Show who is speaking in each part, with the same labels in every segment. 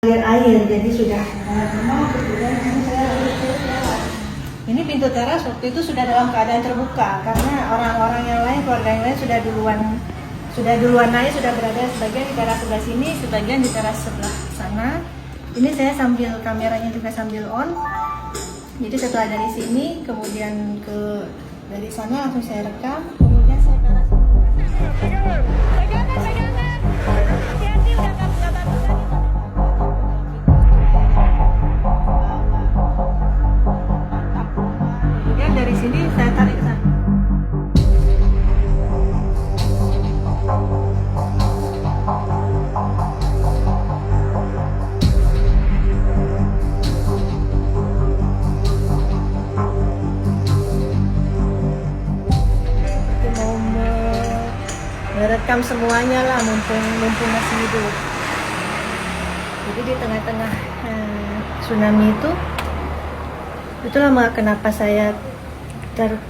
Speaker 1: air, jadi sudah ini pintu teras waktu itu sudah dalam keadaan terbuka karena orang-orang yang lain, keluarga yang lain sudah duluan naik, sudah berada sebagian di teras sebelah sini, sebagian di teras sebelah sana. Ini saya sambil kameranya juga sambil on. Jadi setelah dari sini kemudian dari sana langsung saya rekam, kemudian saya ke arah sini. Kemudian dari sini saya tarik ke sana. Mau merekam semuanya lah, mumpung masih hidup. Jadi di tengah-tengah tsunami itulah kenapa saya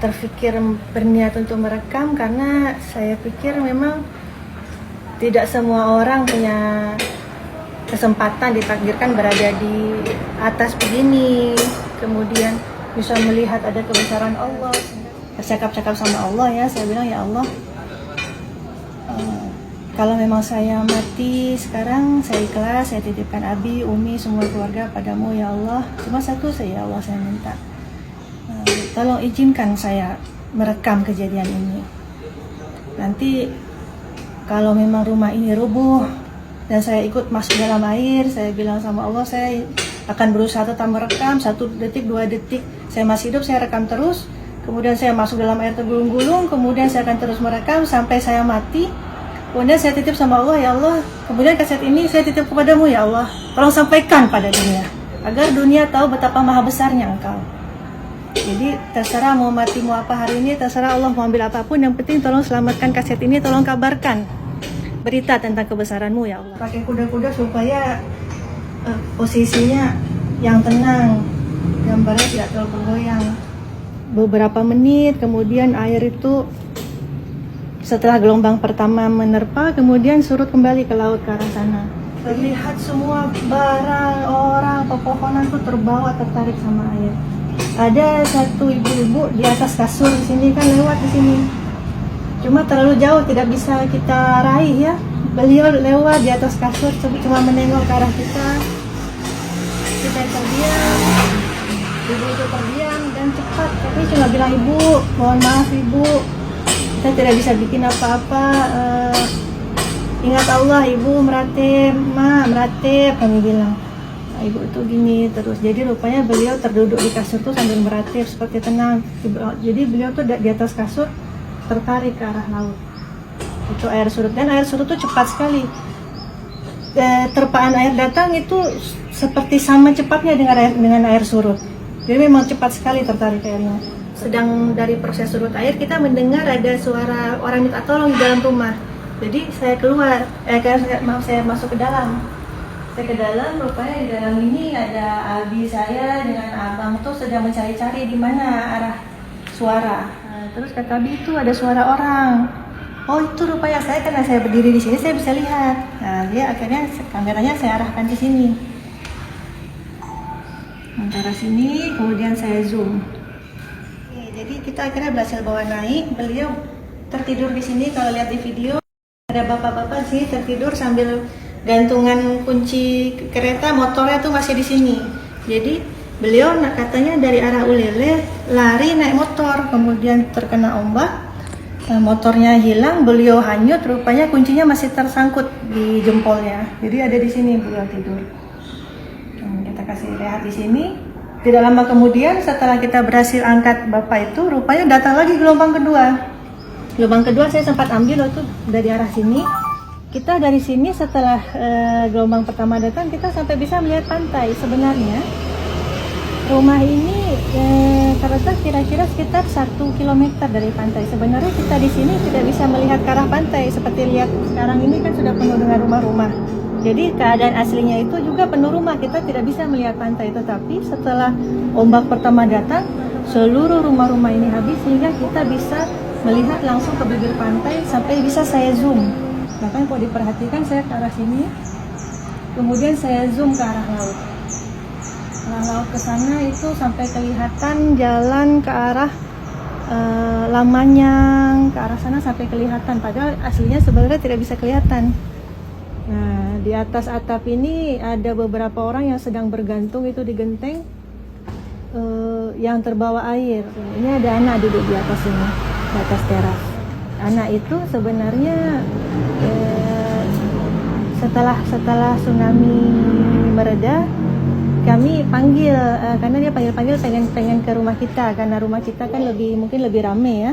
Speaker 1: terpikir berniat untuk merekam, karena saya pikir memang tidak semua orang punya kesempatan ditakdirkan berada di atas begini, kemudian bisa melihat ada kebesaran Allah. Cakap-cakap sama Allah ya, saya bilang ya Allah, kalau memang saya mati sekarang, saya ikhlas, saya titipkan Abi, Umi, semua keluarga padamu ya Allah. Cuma satu saya, ya Allah, saya minta, tolong izinkan saya merekam kejadian ini. Nanti kalau memang rumah ini rubuh dan saya ikut masuk dalam air, saya bilang sama Allah, saya akan berusaha tetap merekam 1 detik, 2 detik. Saya masih hidup, saya rekam terus. Kemudian saya masuk dalam air tergulung-gulung, kemudian saya akan terus merekam sampai saya mati. Kemudian saya titip sama Allah, ya Allah, kemudian kaset ini saya titip kepadamu ya Allah. Tolong sampaikan pada dunia, agar dunia tahu betapa maha besarnya Engkau. Jadi terserah mau mati mau apa hari ini, terserah Allah mau ambil apapun, yang penting tolong selamatkan kaset ini, tolong kabarkan berita tentang kebesaranmu ya Allah. Pakai kuda-kuda supaya posisinya yang tenang, gambarnya tidak terlalu bergoyang. Beberapa menit kemudian air itu setelah gelombang pertama menerpa, kemudian surut kembali ke laut ke arah sana. Terlihat semua barang, orang, pepohonan itu terbawa, tertarik sama air. Ada satu ibu-ibu di atas kasur di sini, kan lewat di sini. Cuma terlalu jauh, tidak bisa kita raih ya. Beliau lewat di atas kasur, cuma menengok ke arah kita. Kita terdiam, ibu itu terdiam dan cepat. Tapi cuma bilang, ibu, mohon maaf ibu, kita tidak bisa bikin apa-apa. Ingat Allah, ibu, meratib, ma, meratib, kami bilang. Nah, ibu itu gini terus. Jadi rupanya beliau terduduk di kasur tuh sambil meratib seperti tenang. Jadi beliau tuh di atas kasur tertarik ke arah laut. Itu air surut, dan air surut tuh cepat sekali. Terpaan air datang itu seperti sama cepatnya dengan air surut. Jadi memang cepat sekali tertarik airnya. Sedang dari proses surut air, kita mendengar ada suara orang minta tolong di dalam rumah. Jadi saya keluar, saya masuk ke dalam. Saya ke dalam, rupanya di dalam ini ada abi saya dengan abang tuh sedang mencari-cari di mana arah suara. Nah, terus kata abi itu ada suara orang. Oh itu rupanya saya, karena saya berdiri di sini saya bisa lihat. Nah dia akhirnya kameranya saya arahkan ke sini. Antara sini, kemudian saya zoom. Oke, jadi kita akhirnya berhasil bawa naik. Beliau tertidur di sini. Kalau lihat di video ada bapak-bapak sih tertidur sambil gantungan kunci kereta motornya tuh masih di sini. Jadi beliau katanya dari arah Ulele lari naik motor, kemudian terkena ombak, motornya hilang, beliau hanyut. Rupanya kuncinya masih tersangkut di jempolnya. Jadi ada di sini beliau tidur. Kita kasih rehat di sini. Tidak lama kemudian setelah kita berhasil angkat bapak itu, rupanya datang lagi gelombang kedua. Gelombang kedua saya sempat ambil waktu dari arah sini. Kita dari sini setelah gelombang pertama datang, kita sampai bisa melihat pantai. Sebenarnya rumah ini terletak kira-kira sekitar 1 km dari pantai. Sebenarnya kita di sini tidak bisa melihat ke arah pantai. Seperti lihat sekarang ini kan sudah penuh dengan rumah-rumah. Jadi keadaan aslinya itu juga penuh rumah, kita tidak bisa melihat pantai. Tetapi setelah ombak pertama datang, seluruh rumah-rumah ini habis sehingga kita bisa melihat langsung ke bibir pantai sampai bisa saya zoom. Bahkan kalau diperhatikan saya ke arah sini, kemudian saya zoom ke arah laut. Arah laut ke sana itu sampai kelihatan jalan ke arah Lamanyang, ke arah sana sampai kelihatan, padahal aslinya sebenarnya tidak bisa kelihatan. Nah, di atas atap ini ada beberapa orang yang sedang bergantung itu di genteng yang terbawa air. Ini ada anak duduk di atas ini, di atas teras. Anak itu sebenarnya setelah tsunami mereda, kami panggil karena dia panggil pengen ke rumah kita, karena rumah kita kan mungkin lebih rame ya.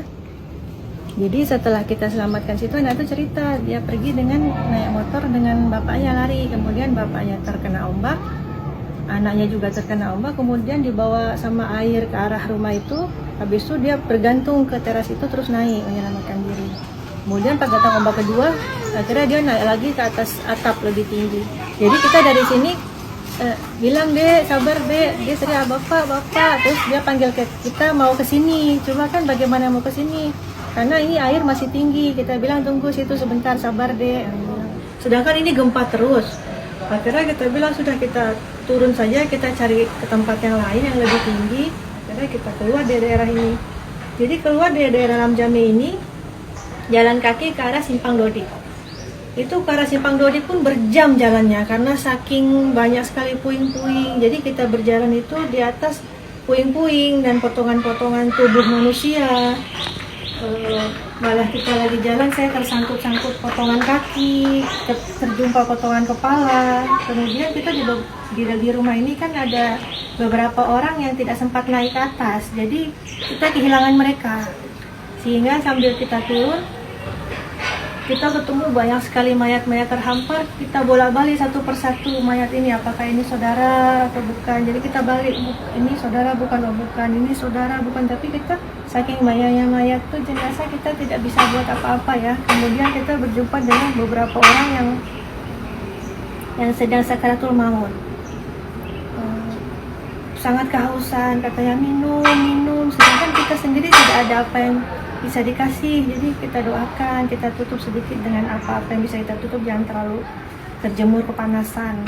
Speaker 1: Jadi setelah kita selamatkan situ, anak itu cerita dia pergi dengan naik motor dengan bapaknya lari, kemudian bapaknya terkena ombak, anaknya juga terkena ombak, kemudian dibawa sama air ke arah rumah itu. Habis itu dia bergantung ke teras itu terus naik menyelamatkan diri. Kemudian pas datang ombak kedua, akhirnya dia naik lagi ke atas atap lebih tinggi. Jadi kita dari sini bilang, dek sabar dek, dia teriak bapak, terus dia panggil ke kita mau ke sini. Coba kan bagaimana mau ke sini? Karena ini air masih tinggi. Kita bilang tunggu situ sebentar, sabar dek. Sedangkan ini gempa terus. Akhirnya kita bilang sudah, kita turun saja, kita cari ke tempat yang lain yang lebih tinggi. Akhirnya kita keluar dari daerah ini. Jadi keluar dari daerah Lamjame ini, jalan kaki ke arah Simpang Dodi. Itu ke arah Simpang Dodi pun berjam jalannya karena saking banyak sekali puing-puing. Jadi kita berjalan itu di atas puing-puing dan potongan-potongan tubuh manusia. Malah kita lagi jalan, saya tersangkut-sangkut potongan kaki, terjumpa potongan kepala. Kemudian kita di rumah ini kan ada beberapa orang yang tidak sempat naik ke atas, jadi kita kehilangan mereka. Sehingga sambil kita turun, kita ketemu banyak sekali mayat-mayat terhampar. Kita bolak-balik satu persatu mayat ini, apakah ini saudara atau bukan. Jadi kita balik, ini saudara bukan, oh bukan, ini saudara bukan. Tapi kita saking banyaknya mayat tuh jenazah, kita tidak bisa buat apa-apa ya. Kemudian kita berjumpa dengan beberapa orang yang sedang sakaratul maut. Sangat kehausan, katanya minum. Sedangkan kita sendiri tidak ada apa yang bisa dikasih. Jadi kita doakan, kita tutup sedikit dengan apa-apa yang bisa kita tutup, jangan terlalu terjemur kepanasan.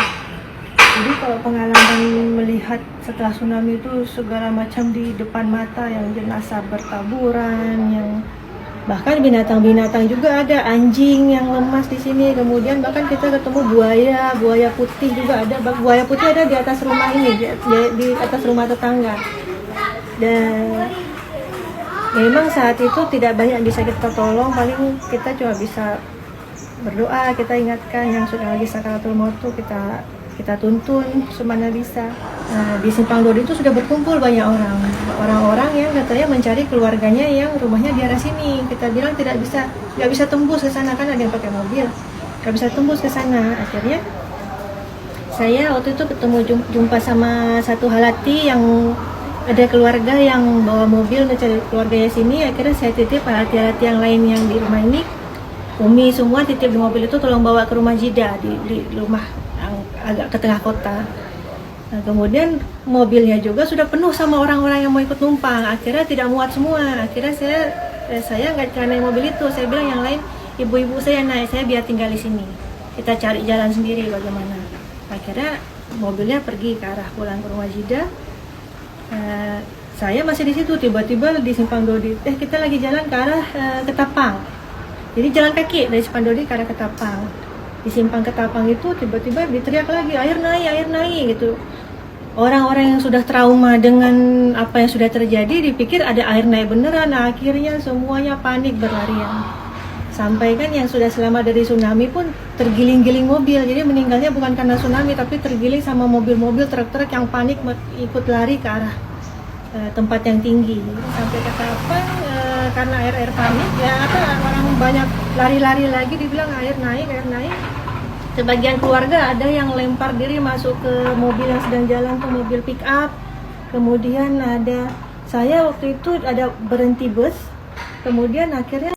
Speaker 1: Jadi kalau pengalaman melihat setelah tsunami itu segala macam di depan mata, yang jenazah bertaburan, yang bahkan binatang-binatang juga ada, anjing yang lemas di sini. Kemudian bahkan kita ketemu buaya putih juga ada. Buaya putih ada di atas rumah ini, di atas rumah tetangga. Dan memang saat itu tidak banyak bisa kita tolong, paling kita cuma bisa berdoa, kita ingatkan yang sudah lagi sakaratul maut itu kita tuntun semana bisa. Nah, di Simpang Dodi itu sudah berkumpul banyak orang-orang yang katanya mencari keluarganya yang rumahnya di arah sini. Kita bilang nggak bisa tembus ke sana, kan ada yang pakai mobil, nggak bisa tembus ke sana. Akhirnya saya waktu itu jumpa sama satu halati yang ada keluarga yang bawa mobil mencari keluarganya sini. Akhirnya saya titip halati-halati yang lain yang di rumah ini, Umi semua titip di mobil itu, tolong bawa ke rumah Jida di rumah yang agak ke tengah kota. Nah, kemudian mobilnya juga sudah penuh sama orang-orang yang mau ikut numpang. Akhirnya tidak muat semua. Akhirnya saya nggak naik mobil itu. Saya bilang yang lain, ibu-ibu saya naik, saya biar tinggal di sini. Kita cari jalan sendiri bagaimana. Akhirnya mobilnya pergi ke arah pulang ke rumah Jida. Saya masih di situ, tiba-tiba di Simpang Dodi, kita lagi jalan ke arah Ketapang. Jadi jalan kaki dari Simpang Dodi ke arah Ketapang. Di Simpang Ketapang itu tiba-tiba diteriak lagi, air naik gitu. Orang-orang yang sudah trauma dengan apa yang sudah terjadi dipikir ada air naik beneran. Nah, akhirnya semuanya panik berlarian. Sampai kan yang sudah selamat dari tsunami pun tergiling-giling mobil. Jadi meninggalnya bukan karena tsunami, tapi tergiling sama mobil-mobil, truk-truk yang panik ikut lari ke arah tempat yang tinggi. Sampai ke Ketapang karena air panik ya, orang banyak lari-lari lagi, dibilang air naik. Sebagian keluarga ada yang lempar diri masuk ke mobil yang sedang jalan tuh, mobil pick up. Kemudian ada saya waktu itu ada berhenti bus, kemudian akhirnya